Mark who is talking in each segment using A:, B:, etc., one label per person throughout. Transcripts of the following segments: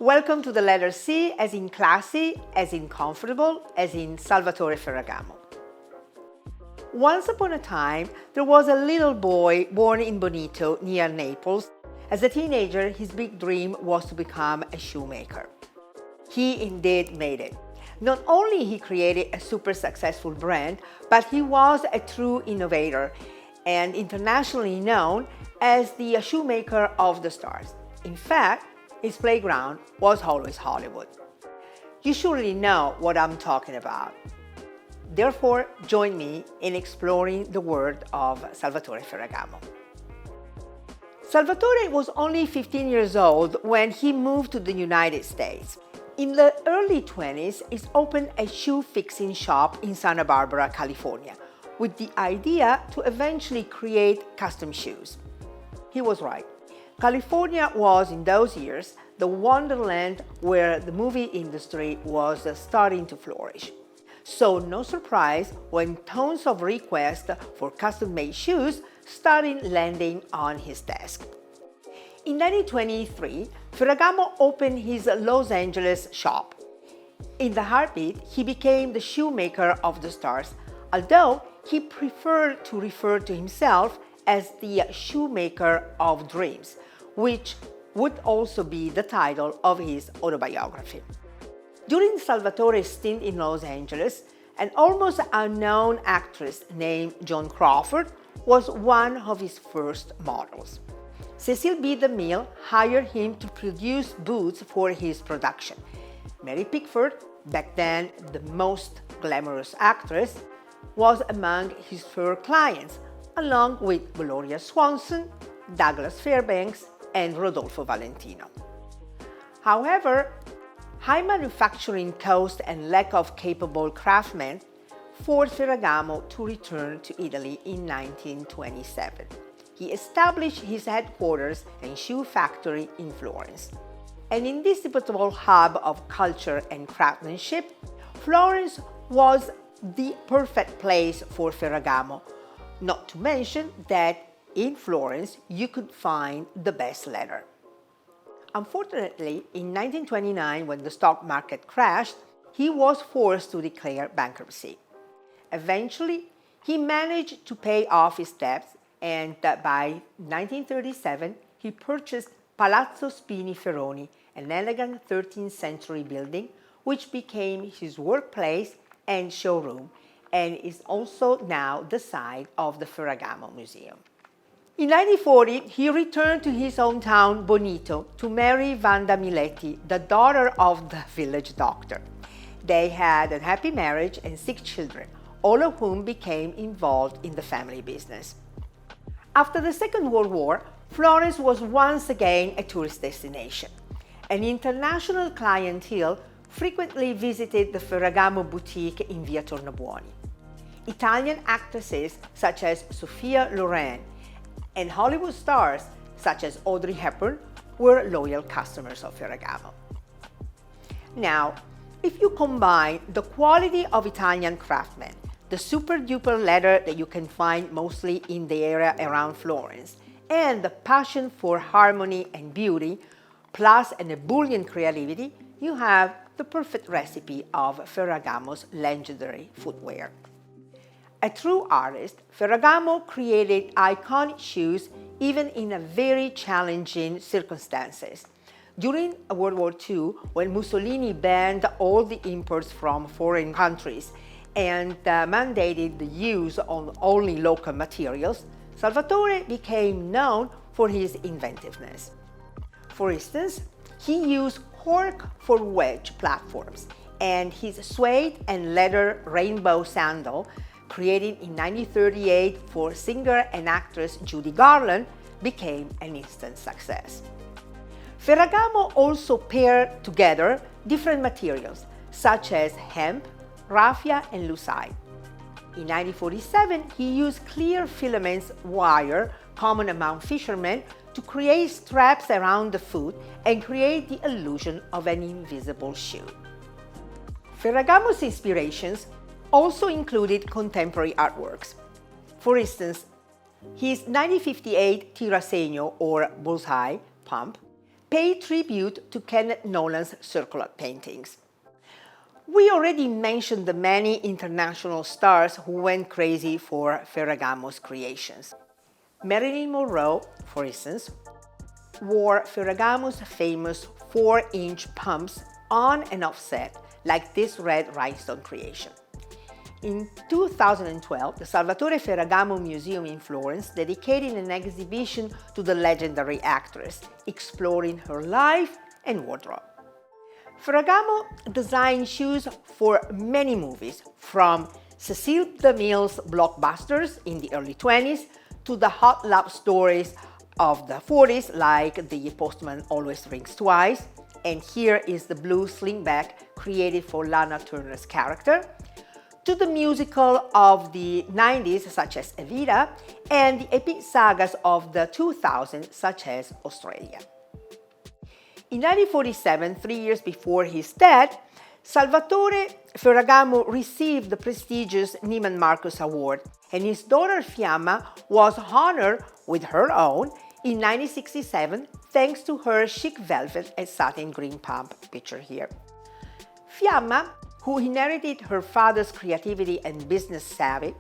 A: Welcome to the letter C, as in classy, as in comfortable, as in Salvatore Ferragamo. Once upon a time, there was a little boy born in Bonito, near Naples. As a teenager, his big dream was to become a shoemaker. He indeed made it. Not only he created a super successful brand, but he was a true innovator and internationally known as the shoemaker of the stars. In fact, his playground was always Hollywood. You surely know what I'm talking about. Therefore, join me in exploring the world of Salvatore Ferragamo. Salvatore was only 15 years old when he moved to the United States. In the early 20s, he opened a shoe fixing shop in Santa Barbara, California, with the idea to eventually create custom shoes. He was right. California was, in those years, the wonderland where the movie industry was starting to flourish. So no surprise when tons of requests for custom-made shoes started landing on his desk. In 1923, Ferragamo opened his Los Angeles shop. In the heartbeat, he became the shoemaker of the stars, although he preferred to refer to himself as the shoemaker of dreams, which would also be the title of his autobiography. During Salvatore's stint in Los Angeles, an almost unknown actress named Joan Crawford was one of his first models. Cecil B. DeMille hired him to produce boots for his production. Mary Pickford, back then the most glamorous actress, was among his first clients, along with Gloria Swanson, Douglas Fairbanks, and Rodolfo Valentino. However, high manufacturing cost and lack of capable craftsmen forced Ferragamo to return to Italy in 1927. He established his headquarters and shoe factory in Florence. An indisputable hub of culture and craftsmanship, Florence was the perfect place for Ferragamo, not to mention that in Florence you could find the best leather. Unfortunately, in 1929, when the stock market crashed, he was forced to declare bankruptcy. Eventually, he managed to pay off his debts, and by 1937, he purchased Palazzo Spini-Ferroni, an elegant 13th century building, which became his workplace and showroom, and is also now the site of the Ferragamo Museum. In 1940, he returned to his hometown, Bonito, to marry Vanda Miletti, the daughter of the village doctor. They had a happy marriage and 6 children, all of whom became involved in the family business. After the Second World War, Florence was once again a tourist destination. An international clientele frequently visited the Ferragamo boutique in Via Tornabuoni. Italian actresses such as Sophia Loren and Hollywood stars such as Audrey Hepburn were loyal customers of Ferragamo. Now, if you combine the quality of Italian craftsmen, the super-duper leather that you can find mostly in the area around Florence, and the passion for harmony and beauty, plus an ebullient creativity, you have the perfect recipe of Ferragamo's legendary footwear. A true artist, Ferragamo created iconic shoes even in a very challenging circumstances. During World War II, when Mussolini banned all the imports from foreign countries and mandated the use of only local materials, Salvatore became known for his inventiveness. For instance, he used cork for wedge platforms, and his suede and leather rainbow sandal, created in 1938 for singer and actress Judy Garland, became an instant success. Ferragamo also paired together different materials, such as hemp, raffia, and lucite. In 1947, he used clear filaments wire, common among fishermen, to create straps around the foot and create the illusion of an invisible shoe. Ferragamo's inspirations also included contemporary artworks. For instance, his 1958 Tirasegno, or bullseye, pump, pay tribute to Kenneth Nolan's circular paintings. We already mentioned the many international stars who went crazy for Ferragamo's creations. Marilyn Monroe, for instance, wore Ferragamo's famous 4-inch pumps on and offset, like this red rhinestone creation. In 2012, the Salvatore Ferragamo Museum in Florence dedicated an exhibition to the legendary actress, exploring her life and wardrobe. Ferragamo designed shoes for many movies, from Cecil DeMille's blockbusters in the early 20s to the hot love stories of the 40s, like The Postman Always Rings Twice, and here is the blue slingback created for Lana Turner's character, to the musical of the 90s, such as Evita, and the epic sagas of the 2000s, such as Australia. In 1947, 3 years before his death, Salvatore Ferragamo received the prestigious Neiman Marcus Award, and his daughter Fiamma was honored with her own in 1967 thanks to her chic velvet and satin green pump, pictured here. Fiamma, who inherited her father's creativity and business savvy,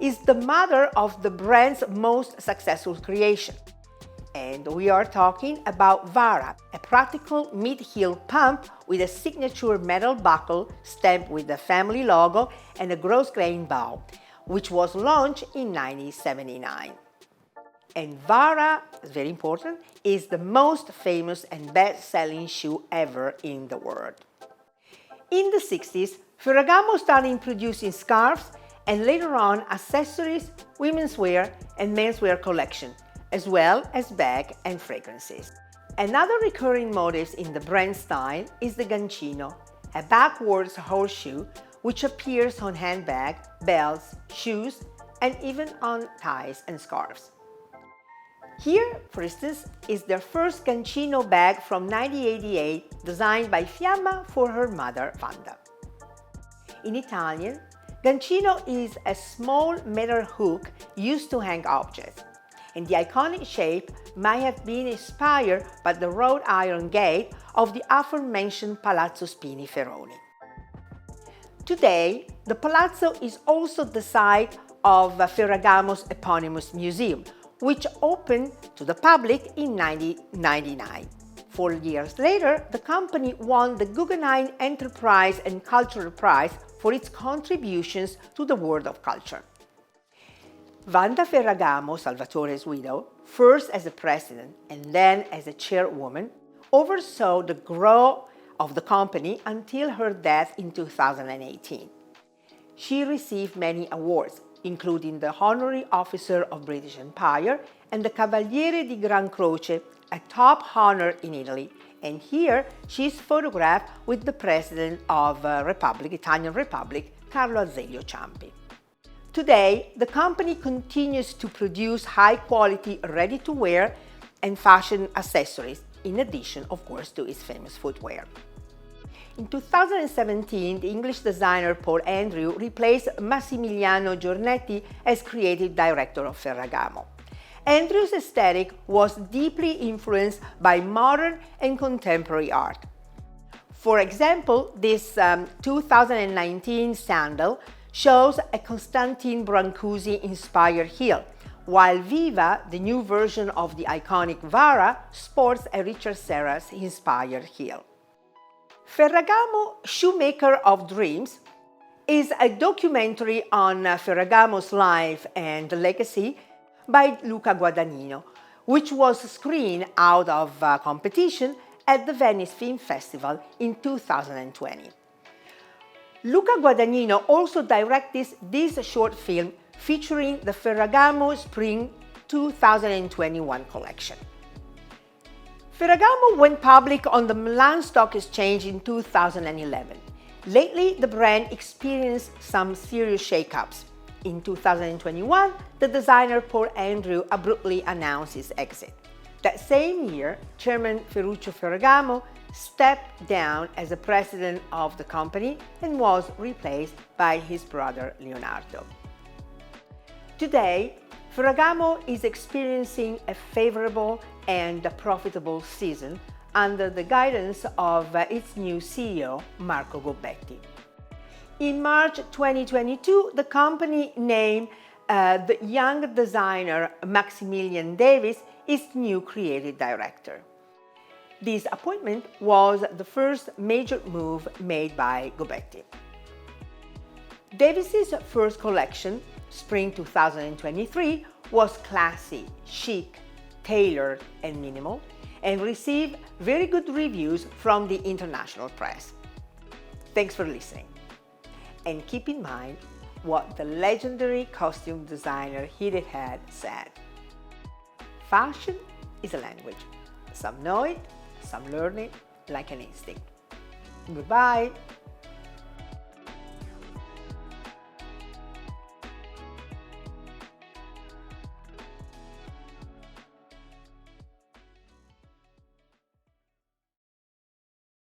A: is the mother of the brand's most successful creation. And we are talking about Vara, a practical mid-heel pump with a signature metal buckle stamped with the family logo and a gross-grain bow, which was launched in 1979. And Vara, very important, is the most famous and best-selling shoe ever in the world. In the 60s, Ferragamo started producing scarves and later on accessories, women's wear, and menswear collection, as well as bags and fragrances. Another recurring motif in the brand style is the gancino, a backwards horseshoe which appears on handbags, belts, shoes, and even on ties and scarves. Here, for instance, is their first gancino bag from 1988, designed by Fiamma for her mother, Wanda. In Italian, gancino is a small metal hook used to hang objects, and the iconic shape might have been inspired by the wrought iron gate of the aforementioned Palazzo Spini Ferroni. Today, the palazzo is also the site of Ferragamo's eponymous museum, which opened to the public in 1999. 4 years later, the company won the Guggenheim Enterprise and Cultural Prize for its contributions to the world of culture. Wanda Ferragamo, Salvatore's widow, first as a president and then as a chairwoman, oversaw the growth of the company until her death in 2018. She received many awards, including the Honorary Officer of British Empire and the Cavaliere di Gran Croce, a top honor in Italy. And here she is photographed with the President of Italian Republic, Carlo Azeglio Ciampi. Today, the company continues to produce high-quality, ready-to-wear and fashion accessories, in addition, of course, to its famous footwear. In 2017, the English designer Paul Andrew replaced Massimiliano Giornetti as creative director of Ferragamo. Andrew's aesthetic was deeply influenced by modern and contemporary art. For example, this 2019 sandal shows a Constantine Brancusi-inspired heel, while Viva, the new version of the iconic Vara, sports a Richard Serra-inspired heel. Ferragamo, Shoemaker of Dreams, is a documentary on Ferragamo's life and legacy by Luca Guadagnino, which was screened out of competition at the Venice Film Festival in 2020. Luca Guadagnino also directed this short film featuring the Ferragamo Spring 2021 collection. Ferragamo went public on the Milan Stock Exchange in 2011. Lately, the brand experienced some serious shakeups. In 2021, the designer Paul Andrew abruptly announced his exit. That same year, Chairman Ferruccio Ferragamo stepped down as the president of the company and was replaced by his brother Leonardo. Today, Ferragamo is experiencing a favorable and profitable season under the guidance of its new CEO, Marco Gobbetti. In March 2022, the company named the young designer Maximilian Davis its new creative director. This appointment was the first major move made by Gobbetti. Davis's first collection, Spring 2023, was classy, chic, tailored, and minimal, and received very good reviews from the international press. Thanks for listening. And keep in mind what the legendary costume designer Edith had said. Fashion is a language. Some know it, some learn it like an instinct. Goodbye.